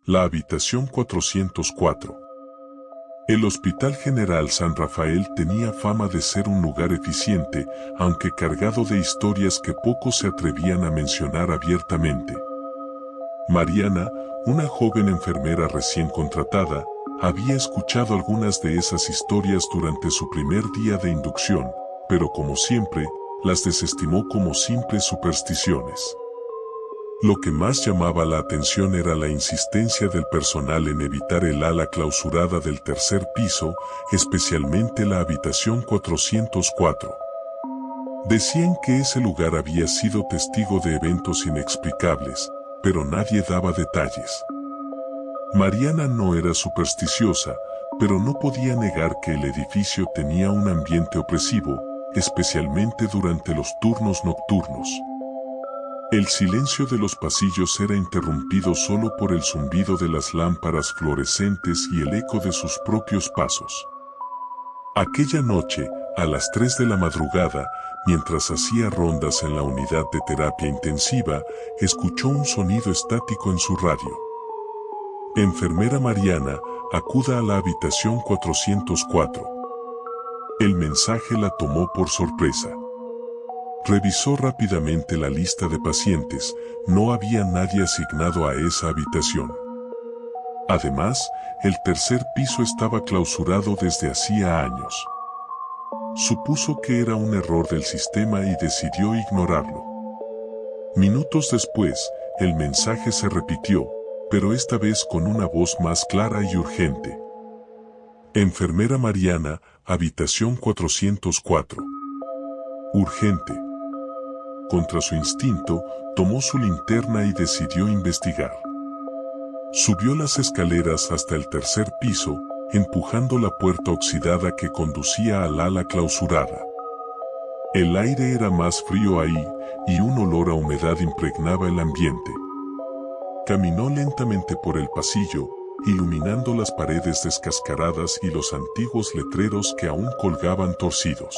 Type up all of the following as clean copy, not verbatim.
La habitación 404. El Hospital General San Rafael tenía fama de ser un lugar eficiente, aunque cargado de historias que pocos se atrevían a mencionar abiertamente. Mariana, una joven enfermera recién contratada, había escuchado algunas de esas historias durante su primer día de inducción, pero como siempre, las desestimó como simples supersticiones. Lo que más llamaba la atención era la insistencia del personal en evitar el ala clausurada del tercer piso, especialmente la habitación 404. Decían que ese lugar había sido testigo de eventos inexplicables, pero nadie daba detalles. Mariana no era supersticiosa, pero no podía negar que el edificio tenía un ambiente opresivo, especialmente durante los turnos nocturnos. El silencio de los pasillos era interrumpido solo por el zumbido de las lámparas fluorescentes y el eco de sus propios pasos. Aquella noche, a las 3 de la madrugada, mientras hacía rondas en la unidad de terapia intensiva, escuchó un sonido estático en su radio. Enfermera Mariana, acuda a la habitación 404. El mensaje la tomó por sorpresa. Revisó rápidamente la lista de pacientes, no había nadie asignado a esa habitación. Además, el tercer piso estaba clausurado desde hacía años. Supuso que era un error del sistema y decidió ignorarlo. Minutos después, el mensaje se repitió, pero esta vez con una voz más clara y urgente. Enfermera Mariana, habitación 404. Urgente. Contra su instinto, tomó su linterna y decidió investigar. Subió las escaleras hasta el tercer piso, empujando la puerta oxidada que conducía al ala clausurada. El aire era más frío ahí, y un olor a humedad impregnaba el ambiente. Caminó lentamente por el pasillo, iluminando las paredes descascaradas y los antiguos letreros que aún colgaban torcidos.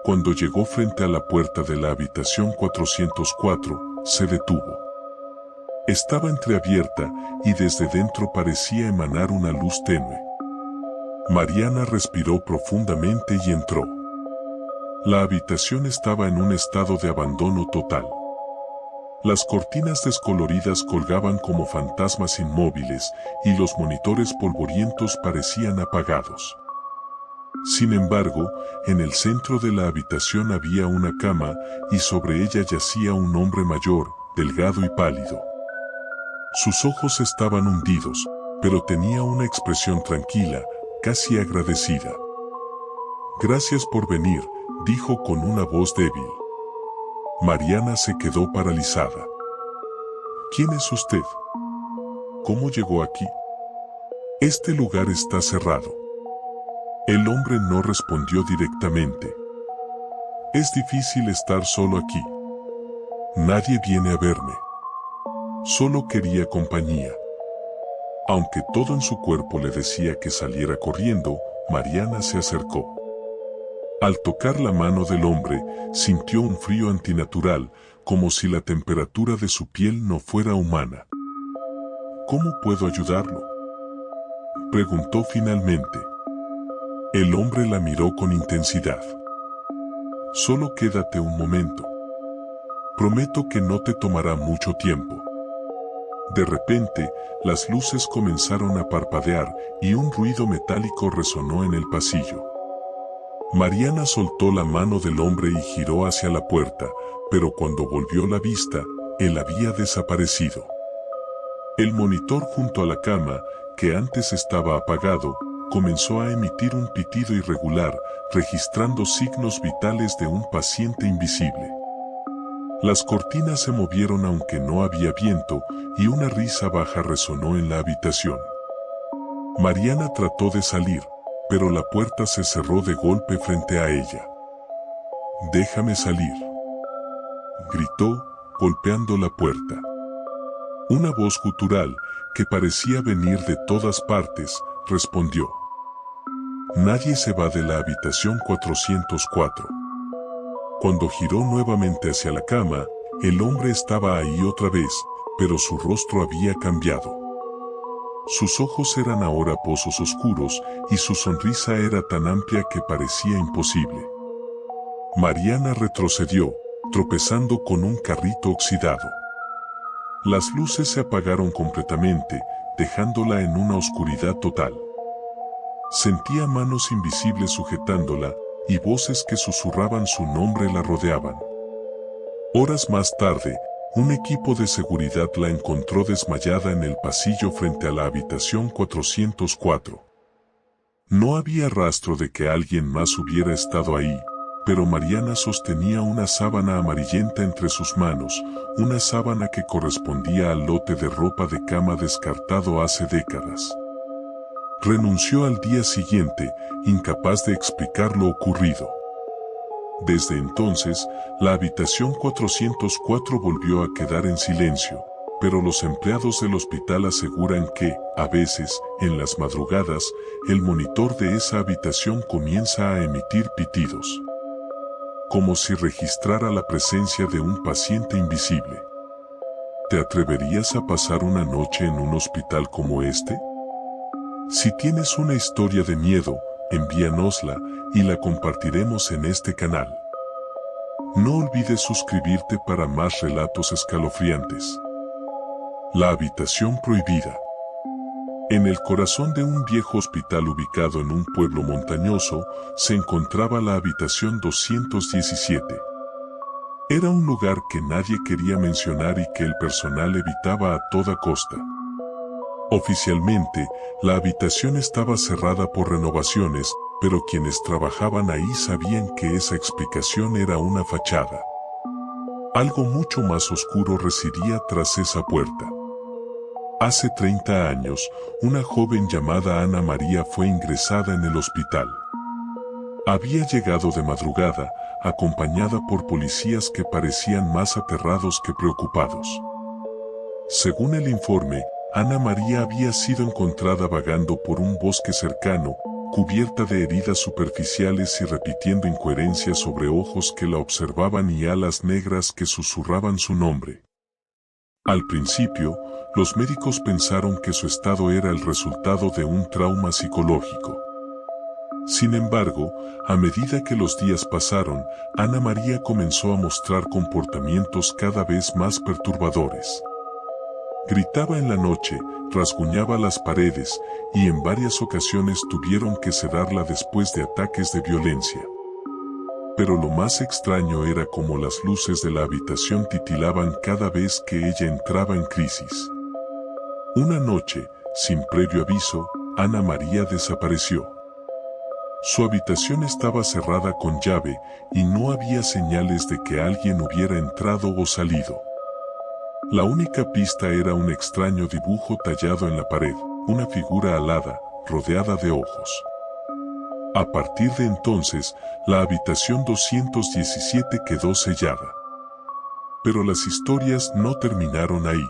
Cuando llegó frente a la puerta de la habitación 404, se detuvo. Estaba entreabierta y desde dentro parecía emanar una luz tenue. Mariana respiró profundamente y entró. La habitación estaba en un estado de abandono total. Las cortinas descoloridas colgaban como fantasmas inmóviles y los monitores polvorientos parecían apagados. Sin embargo, en el centro de la habitación había una cama y sobre ella yacía un hombre mayor, delgado y pálido. Sus ojos estaban hundidos, pero tenía una expresión tranquila, casi agradecida. «Gracias por venir», dijo con una voz débil. Mariana se quedó paralizada. «¿Quién es usted? ¿Cómo llegó aquí? Este lugar está cerrado». El hombre no respondió directamente. «Es difícil estar solo aquí. Nadie viene a verme. Solo quería compañía». Aunque todo en su cuerpo le decía que saliera corriendo, Mariana se acercó. Al tocar la mano del hombre, sintió un frío antinatural, como si la temperatura de su piel no fuera humana. «¿Cómo puedo ayudarlo?», preguntó finalmente. El hombre la miró con intensidad. «Solo quédate un momento. Prometo que no te tomará mucho tiempo». De repente, las luces comenzaron a parpadear y un ruido metálico resonó en el pasillo. Mariana soltó la mano del hombre y giró hacia la puerta, pero cuando volvió la vista, él había desaparecido. El monitor junto a la cama, que antes estaba apagado, comenzó a emitir un pitido irregular, registrando signos vitales de un paciente invisible. Las cortinas se movieron aunque no había viento, y una risa baja resonó en la habitación. Mariana trató de salir, pero la puerta se cerró de golpe frente a ella. «Déjame salir», gritó, golpeando la puerta. Una voz gutural, que parecía venir de todas partes, respondió. «Nadie se va de la habitación 404». Cuando giró nuevamente hacia la cama, el hombre estaba ahí otra vez, pero su rostro había cambiado. Sus ojos eran ahora pozos oscuros y su sonrisa era tan amplia que parecía imposible. Mariana retrocedió, tropezando con un carrito oxidado. Las luces se apagaron completamente, dejándola en una oscuridad total. Sentía manos invisibles sujetándola y voces que susurraban su nombre la rodeaban. Horas más tarde, un equipo de seguridad la encontró desmayada en el pasillo frente a la habitación 404. No había rastro de que alguien más hubiera estado ahí, pero Mariana sostenía una sábana amarillenta entre sus manos, una sábana que correspondía al lote de ropa de cama descartado hace décadas. Renunció al día siguiente, incapaz de explicar lo ocurrido. Desde entonces, la habitación 404 volvió a quedar en silencio, pero los empleados del hospital aseguran que, a veces, en las madrugadas, el monitor de esa habitación comienza a emitir pitidos, como si registrara la presencia de un paciente invisible. ¿Te atreverías a pasar una noche en un hospital como este? Si tienes una historia de miedo, envíanosla y la compartiremos en este canal. No olvides suscribirte para más relatos escalofriantes. La habitación prohibida. En el corazón de un viejo hospital ubicado en un pueblo montañoso, se encontraba la habitación 217. Era un lugar que nadie quería mencionar y que el personal evitaba a toda costa. Oficialmente, la habitación estaba cerrada por renovaciones, pero quienes trabajaban ahí sabían que esa explicación era una fachada. Algo mucho más oscuro residía tras esa puerta. Hace 30 años, una joven llamada Ana María fue ingresada en el hospital. Había llegado de madrugada, acompañada por policías que parecían más aterrados que preocupados. Según el informe, Ana María había sido encontrada vagando por un bosque cercano, cubierta de heridas superficiales y repitiendo incoherencias sobre ojos que la observaban y alas negras que susurraban su nombre. Al principio, los médicos pensaron que su estado era el resultado de un trauma psicológico. Sin embargo, a medida que los días pasaron, Ana María comenzó a mostrar comportamientos cada vez más perturbadores. Gritaba en la noche, rasguñaba las paredes, y en varias ocasiones tuvieron que sedarla después de ataques de violencia. Pero lo más extraño era cómo las luces de la habitación titilaban cada vez que ella entraba en crisis. Una noche, sin previo aviso, Ana María desapareció. Su habitación estaba cerrada con llave y no había señales de que alguien hubiera entrado o salido. La única pista era un extraño dibujo tallado en la pared, una figura alada, rodeada de ojos. A partir de entonces, la habitación 217 quedó sellada. Pero las historias no terminaron ahí.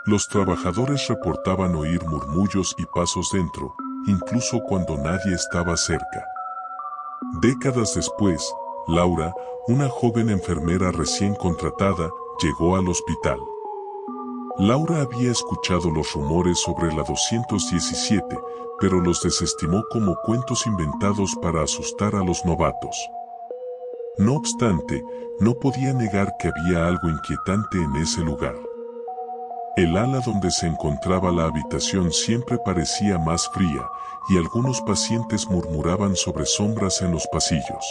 Los trabajadores reportaban oír murmullos y pasos dentro, incluso cuando nadie estaba cerca. Décadas después, Laura, una joven enfermera recién contratada, llegó al hospital. Laura había escuchado los rumores sobre la 217, pero los desestimó como cuentos inventados para asustar a los novatos. No obstante, no podía negar que había algo inquietante en ese lugar. El ala donde se encontraba la habitación siempre parecía más fría, y algunos pacientes murmuraban sobre sombras en los pasillos.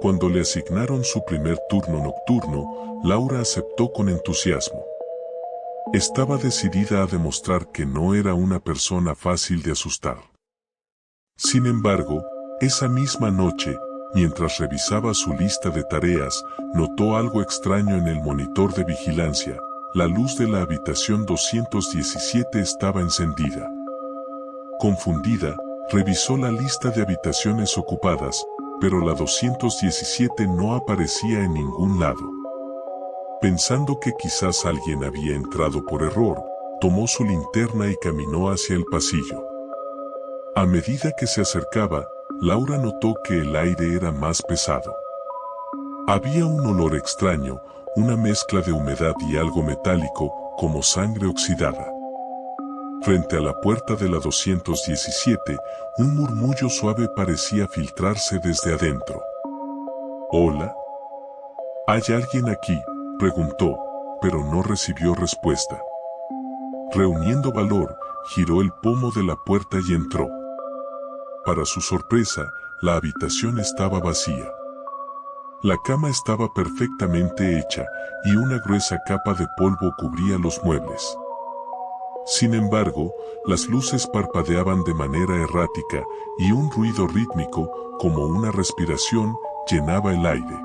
Cuando le asignaron su primer turno nocturno, Laura aceptó con entusiasmo. Estaba decidida a demostrar que no era una persona fácil de asustar. Sin embargo, esa misma noche, mientras revisaba su lista de tareas, notó algo extraño en el monitor de vigilancia. La luz de la habitación 217 estaba encendida. Confundida, revisó la lista de habitaciones ocupadas, pero la 217 no aparecía en ningún lado. Pensando que quizás alguien había entrado por error, tomó su linterna y caminó hacia el pasillo. A medida que se acercaba, Laura notó que el aire era más pesado. Había un olor extraño, una mezcla de humedad y algo metálico, como sangre oxidada. Frente a la puerta de la 217, un murmullo suave parecía filtrarse desde adentro. «¿Hola? ¿Hay alguien aquí?», preguntó, pero no recibió respuesta. Reuniendo valor, giró el pomo de la puerta y entró. Para su sorpresa, la habitación estaba vacía. La cama estaba perfectamente hecha y una gruesa capa de polvo cubría los muebles. Sin embargo, las luces parpadeaban de manera errática y un ruido rítmico, como una respiración, llenaba el aire.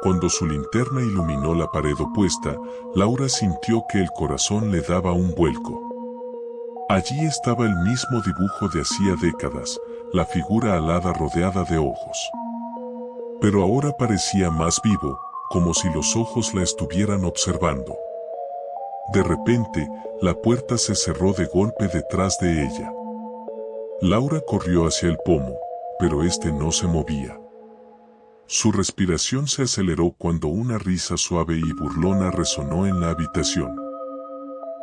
Cuando su linterna iluminó la pared opuesta, Laura sintió que el corazón le daba un vuelco. Allí estaba el mismo dibujo de hacía décadas, la figura alada rodeada de ojos. Pero ahora parecía más vivo, como si los ojos la estuvieran observando. De repente, la puerta se cerró de golpe detrás de ella. Laura corrió hacia el pomo, pero este no se movía. Su respiración se aceleró cuando una risa suave y burlona resonó en la habitación.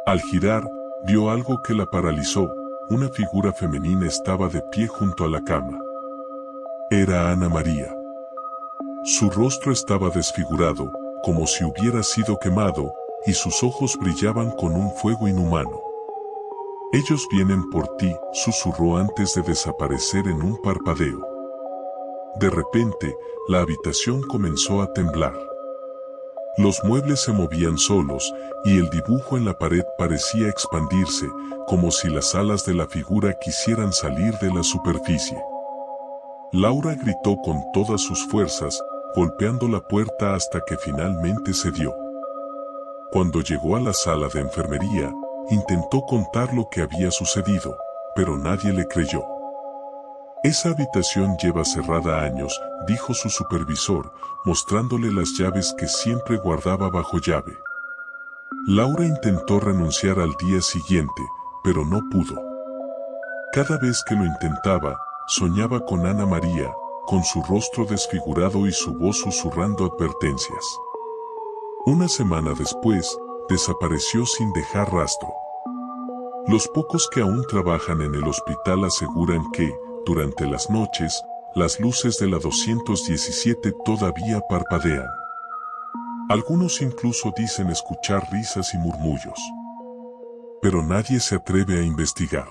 Al girar, vio algo que la paralizó. Una figura femenina estaba de pie junto a la cama. Era Ana María. Su rostro estaba desfigurado, como si hubiera sido quemado, y sus ojos brillaban con un fuego inhumano. «Ellos vienen por ti», susurró antes de desaparecer en un parpadeo. De repente, la habitación comenzó a temblar. Los muebles se movían solos, y el dibujo en la pared parecía expandirse, como si las alas de la figura quisieran salir de la superficie. Laura gritó con todas sus fuerzas, golpeando la puerta hasta que finalmente cedió. Cuando llegó a la sala de enfermería, intentó contar lo que había sucedido, pero nadie le creyó. «Esa habitación lleva cerrada años», dijo su supervisor, mostrándole las llaves que siempre guardaba bajo llave. Laura intentó renunciar al día siguiente, pero no pudo. Cada vez que lo intentaba, soñaba con Ana María, con su rostro desfigurado y su voz susurrando advertencias. Una semana después, desapareció sin dejar rastro. Los pocos que aún trabajan en el hospital aseguran que, durante las noches, las luces de la 217 todavía parpadean. Algunos incluso dicen escuchar risas y murmullos. Pero nadie se atreve a investigar.